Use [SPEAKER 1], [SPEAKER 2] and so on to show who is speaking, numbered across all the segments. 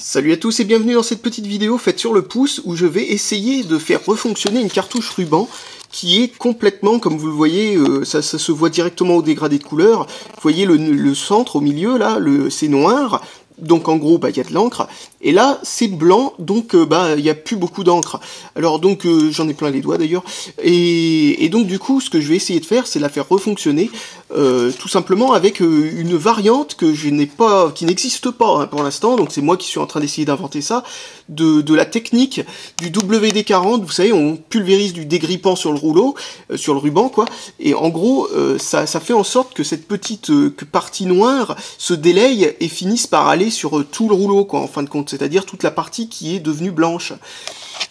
[SPEAKER 1] Salut à tous et bienvenue dans cette petite vidéo faite sur le pouce où je vais essayer de faire refonctionner une cartouche ruban qui est complètement, comme vous le voyez, ça se voit directement au dégradé de couleur. Vous voyez le centre au milieu là, c'est noir. Donc en gros, il y a de l'encre, et là c'est blanc, donc il n'y a plus beaucoup d'encre. Alors donc j'en ai plein les doigts d'ailleurs, et donc du coup ce que je vais essayer de faire, c'est la faire refonctionner, tout simplement avec une variante que je n'ai pas, qui n'existe pas hein, pour l'instant, donc c'est moi qui suis en train d'essayer d'inventer ça, de la technique du WD-40, vous savez, on pulvérise du dégrippant sur le rouleau, sur le ruban quoi, et en gros ça fait en sorte que cette petite partie noire se délaye et finisse par aller sur tout le rouleau, quoi, en fin de compte, c'est-à-dire toute la partie qui est devenue blanche.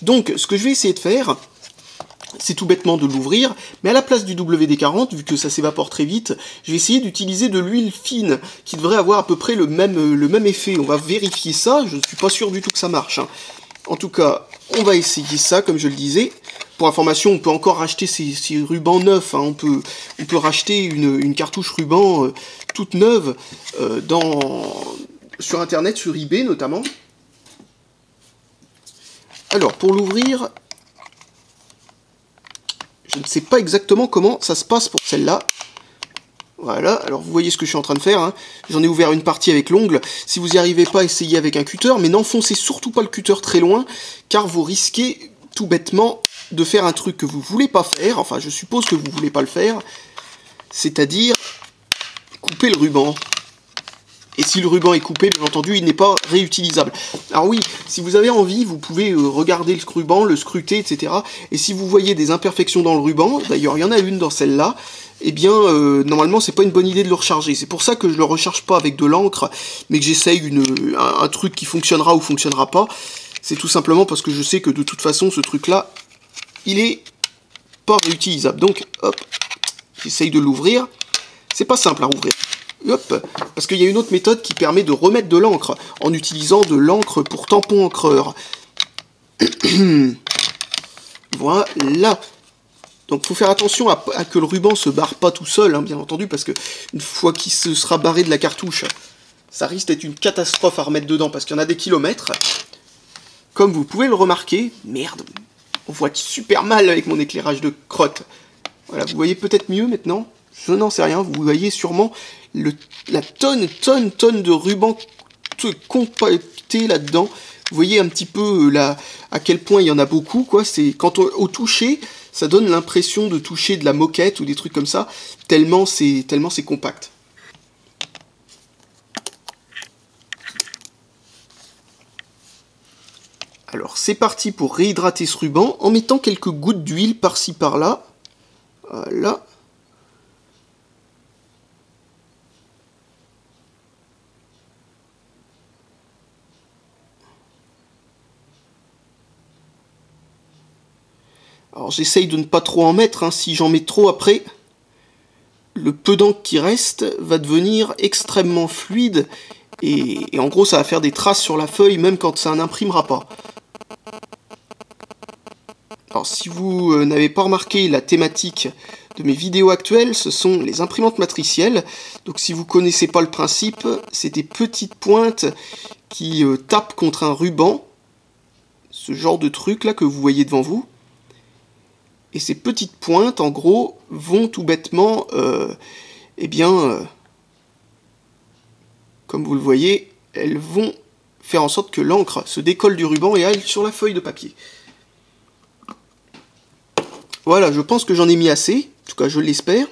[SPEAKER 1] Donc, ce que je vais essayer de faire, c'est tout bêtement de l'ouvrir, mais à la place du WD-40, vu que ça s'évapore très vite, je vais essayer d'utiliser de l'huile fine, qui devrait avoir à peu près le même effet. On va vérifier ça, je ne suis pas sûr du tout que ça marche. Hein. En tout cas, on va essayer ça, comme je le disais. Pour information, on peut encore racheter ces rubans neufs, hein. On peut racheter une cartouche ruban toute neuve sur internet, sur eBay notamment. Alors, pour l'ouvrir, je ne sais pas exactement comment ça se passe pour celle-là. Voilà, alors vous voyez ce que je suis en train de faire, hein. J'en ai ouvert une partie avec l'ongle. Si vous n'y arrivez pas, essayez avec un cutter, mais n'enfoncez surtout pas le cutter très loin, car vous risquez tout bêtement de faire un truc que vous voulez pas faire, enfin je suppose que vous voulez pas le faire, c'est-à-dire couper le ruban. Et si le ruban est coupé, bien entendu, il n'est pas réutilisable. Alors oui, si vous avez envie, vous pouvez regarder le ruban, le scruter, etc. Et si vous voyez des imperfections dans le ruban, d'ailleurs il y en a une dans celle-là, eh bien, normalement, c'est pas une bonne idée de le recharger. C'est pour ça que je le recharge pas avec de l'encre, mais que j'essaye un truc qui fonctionnera ou fonctionnera pas. C'est tout simplement parce que je sais que de toute façon, ce truc-là, il est pas réutilisable. Donc, hop, j'essaye de l'ouvrir. C'est pas simple à rouvrir. Hop, parce qu'il y a une autre méthode qui permet de remettre de l'encre en utilisant de l'encre pour tampon encreur. Voilà. Donc il faut faire attention à que le ruban se barre pas tout seul, hein, bien entendu, parce que une fois qu'il se sera barré de la cartouche, ça risque d'être une catastrophe à remettre dedans, parce qu'il y en a des kilomètres. Comme vous pouvez le remarquer, merde, on voit super mal avec mon éclairage de crotte. Voilà, vous voyez peut-être mieux maintenant. Je n'en sais rien, vous voyez sûrement la tonne de ruban compacté là-dedans. Vous voyez un petit peu à quel point il y en a beaucoup, quoi. C'est quand au toucher, ça donne l'impression de toucher de la moquette ou des trucs comme ça, tellement c'est compact. Alors c'est parti pour réhydrater ce ruban en mettant quelques gouttes d'huile par-ci par-là. Voilà. Alors j'essaye de ne pas trop en mettre, hein. Si j'en mets trop après, le peu d'encre qui reste va devenir extrêmement fluide et en gros ça va faire des traces sur la feuille même quand ça n'imprimera pas. Alors si vous n'avez pas remarqué la thématique de mes vidéos actuelles, ce sont les imprimantes matricielles. Donc si vous ne connaissez pas le principe, c'est des petites pointes qui tapent contre un ruban, ce genre de truc là que vous voyez devant vous. Et ces petites pointes, en gros, vont tout bêtement, comme vous le voyez, elles vont faire en sorte que l'encre se décolle du ruban et aille sur la feuille de papier. Voilà, je pense que j'en ai mis assez, en tout cas je l'espère.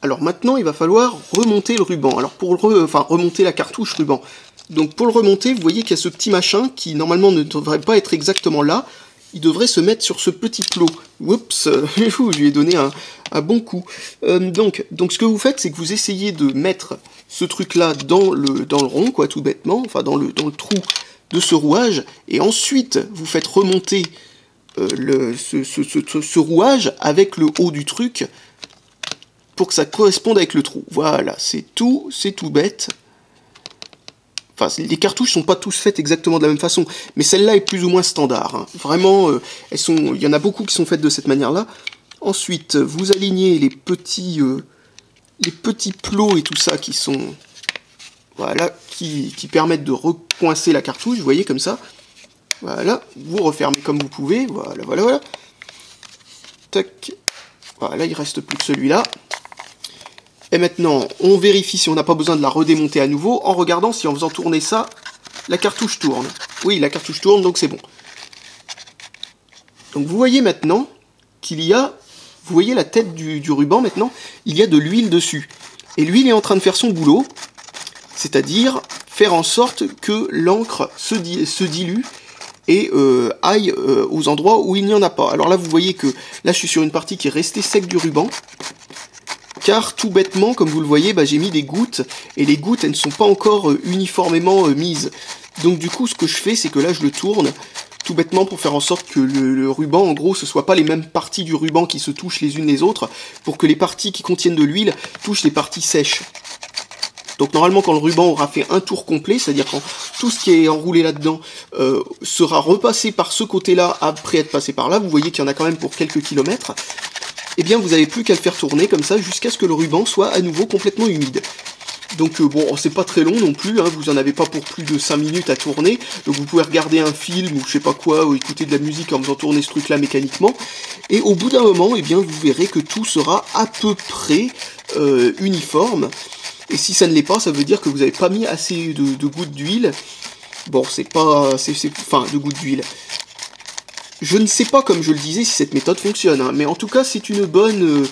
[SPEAKER 1] Alors maintenant, il va falloir remonter le ruban. Alors pour remonter la cartouche ruban. Donc pour le remonter, vous voyez qu'il y a ce petit machin qui normalement ne devrait pas être exactement là. Il devrait se mettre sur ce petit plot. Oups, je lui ai donné un bon coup. Donc ce que vous faites, c'est que vous essayez de mettre ce truc-là dans le rond, quoi, tout bêtement, enfin dans le trou de ce rouage, et ensuite vous faites remonter ce rouage avec le haut du truc, pour que ça corresponde avec le trou. Voilà, c'est tout bête. Enfin, les cartouches sont pas tous faites exactement de la même façon, mais celle-là est plus ou moins standard. Hein. Vraiment, il y en a beaucoup qui sont faites de cette manière-là. Ensuite, vous alignez les petits plots et tout ça qui sont... Voilà, qui permettent de recoincer la cartouche, vous voyez, comme ça. Voilà, vous refermez comme vous pouvez, voilà, voilà, voilà. Tac. Voilà, il reste plus que celui-là. Et maintenant, on vérifie si on n'a pas besoin de la redémonter à nouveau, en regardant si en faisant tourner ça, la cartouche tourne. Oui, la cartouche tourne, donc c'est bon. Donc vous voyez maintenant qu'il y a... Vous voyez la tête du ruban maintenant, il y a de l'huile dessus. Et l'huile est en train de faire son boulot, c'est-à-dire faire en sorte que l'encre se dilue et aille aux endroits où il n'y en a pas. Alors là, vous voyez que là, je suis sur une partie qui est restée sec du ruban, car tout bêtement, comme vous le voyez, j'ai mis des gouttes, et les gouttes, elles ne sont pas encore uniformément mises. Donc du coup, ce que je fais, c'est que là, je le tourne, tout bêtement pour faire en sorte que le ruban, en gros, ce soit pas les mêmes parties du ruban qui se touchent les unes les autres, pour que les parties qui contiennent de l'huile touchent les parties sèches. Donc normalement quand le ruban aura fait un tour complet, c'est-à-dire quand tout ce qui est enroulé là-dedans sera repassé par ce côté-là après être passé par là, vous voyez qu'il y en a quand même pour quelques kilomètres, et bien vous n'avez plus qu'à le faire tourner comme ça jusqu'à ce que le ruban soit à nouveau complètement humide. Donc bon, c'est pas très long non plus, hein, vous en avez pas pour plus de 5 minutes à tourner, donc vous pouvez regarder un film ou je sais pas quoi, ou écouter de la musique en faisant tourner ce truc-là mécaniquement, et au bout d'un moment, eh bien vous verrez que tout sera à peu près uniforme. Et si ça ne l'est pas, ça veut dire que vous n'avez pas mis assez de gouttes d'huile. Bon, enfin, de gouttes d'huile. Je ne sais pas, comme je le disais, si cette méthode fonctionne, hein, mais en tout cas, c'est une bonne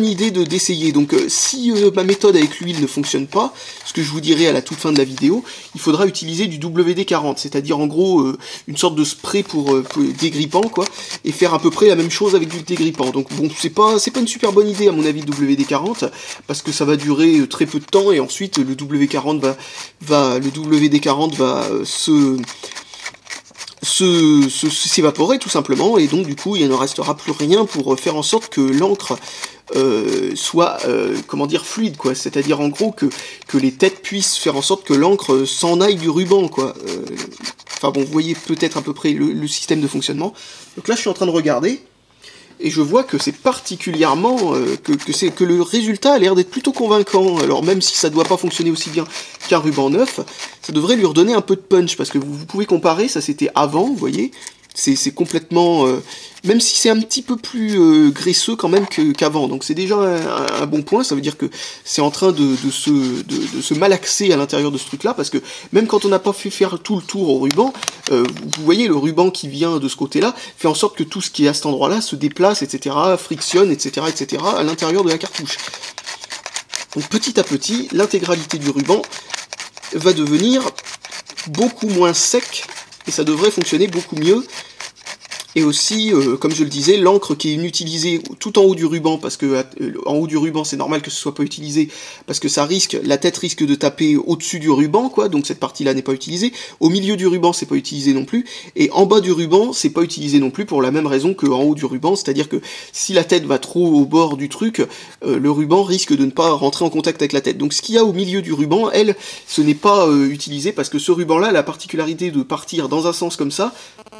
[SPEAKER 1] idée d'essayer. Donc, si ma méthode avec l'huile ne fonctionne pas, ce que je vous dirai à la toute fin de la vidéo, il faudra utiliser du WD-40, c'est-à-dire en gros une sorte de spray pour dégrippant, quoi, et faire à peu près la même chose avec du dégrippant. Donc bon, c'est pas une super bonne idée à mon avis, le WD-40, parce que ça va durer très peu de temps, et ensuite le WD-40 va s'évaporer tout simplement, et donc du coup il ne restera plus rien pour faire en sorte que l'encre soit comment dire, fluide, quoi, c'est-à-dire en gros que les têtes puissent faire en sorte que l'encre s'en aille du ruban, quoi. Enfin bon, vous voyez peut-être à peu près le système de fonctionnement. Donc là je suis en train de regarder, et je vois que c'est particulièrement, que le résultat a l'air d'être plutôt convaincant. Alors même si ça doit pas fonctionner aussi bien qu'un ruban neuf, ça devrait lui redonner un peu de punch, parce que vous pouvez comparer, ça c'était avant, vous voyez, c'est complètement, même si c'est un petit peu plus graisseux quand même qu'avant, donc c'est déjà un bon point. Ça veut dire que c'est en train de se malaxer à l'intérieur de ce truc là, parce que même quand on n'a pas fait faire tout le tour au ruban, vous voyez le ruban qui vient de ce côté là fait en sorte que tout ce qui est à cet endroit là se déplace, etc., frictionne, etc., à l'intérieur de la cartouche. Donc petit à petit, l'intégralité du ruban va devenir beaucoup moins sec, et ça devrait fonctionner beaucoup mieux. Et aussi, comme je le disais, l'encre qui est inutilisée tout en haut du ruban, parce que en haut du ruban, c'est normal que ce soit pas utilisé, parce que la tête risque de taper au-dessus du ruban, quoi, donc cette partie-là n'est pas utilisée. Au milieu du ruban, c'est pas utilisé non plus, et en bas du ruban, c'est pas utilisé non plus pour la même raison qu'en haut du ruban, c'est-à-dire que si la tête va trop au bord du truc, le ruban risque de ne pas rentrer en contact avec la tête. Donc ce qu'il y a au milieu du ruban, ce n'est pas utilisé, parce que ce ruban-là a la particularité de partir dans un sens comme ça,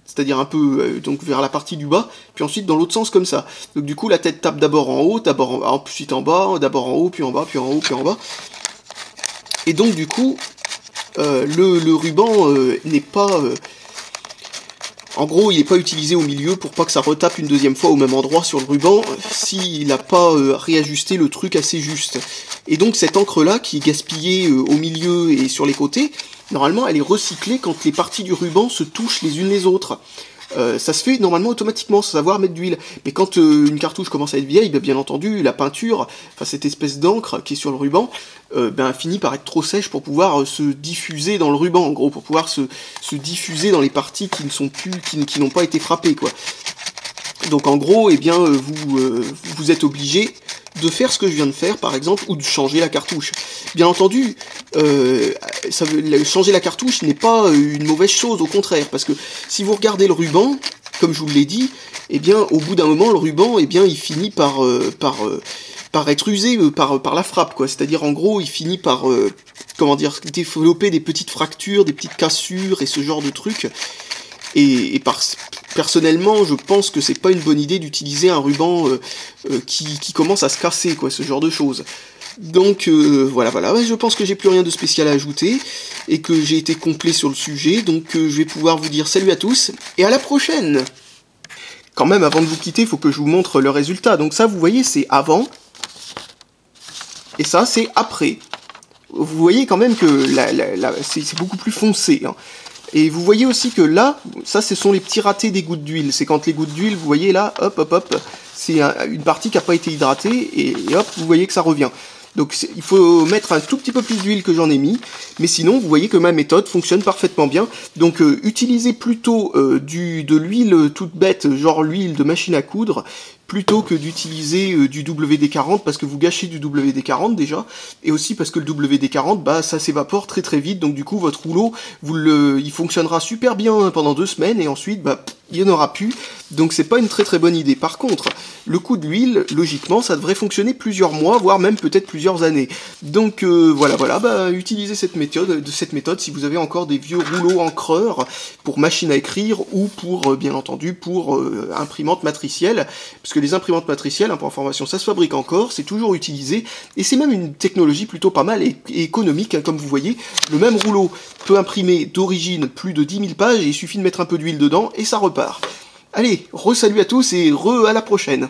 [SPEAKER 1] c'est-à-dire un peu donc vers la partie du bas, puis ensuite dans l'autre sens comme ça. Donc du coup la tête tape d'abord en haut, ensuite en bas, d'abord en haut, puis en bas, puis en haut, puis en bas. Et donc du coup, le ruban n'est pas... en gros, il n'est pas utilisé au milieu pour pas que ça retape une deuxième fois au même endroit sur le ruban, s'il n'a pas réajusté le truc assez juste. Et donc cette encre-là, qui est gaspillée au milieu et sur les côtés, normalement elle est recyclée quand les parties du ruban se touchent les unes les autres. Ça se fait normalement automatiquement, sans savoir mettre d'huile. Mais quand une cartouche commence à être vieille, bien entendu, la peinture, enfin cette espèce d'encre qui est sur le ruban, finit par être trop sèche pour pouvoir se diffuser dans le ruban, en gros, pour pouvoir se diffuser dans les parties qui ne sont plus, qui n'ont pas été frappées, quoi. Donc en gros, vous êtes obligé de faire ce que je viens de faire, par exemple, ou de changer la cartouche. Bien entendu, changer la cartouche n'est pas une mauvaise chose, au contraire, parce que si vous regardez le ruban, comme je vous l'ai dit, au bout d'un moment, le ruban, il finit par par être usé par la frappe, quoi. C'est-à-dire, en gros, il finit par, comment dire, développer des petites fractures, des petites cassures et ce genre de trucs. Personnellement, je pense que c'est pas une bonne idée d'utiliser un ruban qui commence à se casser, quoi, ce genre de choses. Donc voilà, ouais, je pense que j'ai plus rien de spécial à ajouter, et que j'ai été complet sur le sujet, donc je vais pouvoir vous dire salut à tous, et à la prochaine. Quand même, avant de vous quitter, il faut que je vous montre le résultat. Donc ça, vous voyez, c'est avant, et ça, c'est après. Vous voyez quand même que c'est beaucoup plus foncé, hein. Et vous voyez aussi que là, ça, ce sont les petits ratés des gouttes d'huile. C'est quand les gouttes d'huile, vous voyez là, hop, c'est une partie qui n'a pas été hydratée, et hop, vous voyez que ça revient. Donc il faut mettre un tout petit peu plus d'huile que j'en ai mis, mais sinon vous voyez que ma méthode fonctionne parfaitement bien. Donc utilisez plutôt de l'huile toute bête, genre l'huile de machine à coudre, plutôt que d'utiliser du WD-40, parce que vous gâchez du WD-40 déjà, et aussi parce que le WD-40, bah ça s'évapore très très vite, donc du coup votre rouleau, il fonctionnera super bien pendant 2 semaines, et ensuite bah il n'y en aura plus, donc c'est pas une très très bonne idée. Par contre, le coup de l'huile, logiquement, ça devrait fonctionner plusieurs mois, voire même peut-être plusieurs années. Donc voilà, bah utilisez cette méthode si vous avez encore des vieux rouleaux encreurs pour machine à écrire, ou pour, bien entendu, pour imprimante matricielle, parce que les imprimantes matricielles, hein, pour information, ça se fabrique encore, c'est toujours utilisé, et c'est même une technologie plutôt pas mal et économique, hein, comme vous voyez. Le même rouleau peut imprimer d'origine plus de 10 000 pages, et il suffit de mettre un peu d'huile dedans, et ça repart. Allez, re-salut à tous, et à la prochaine.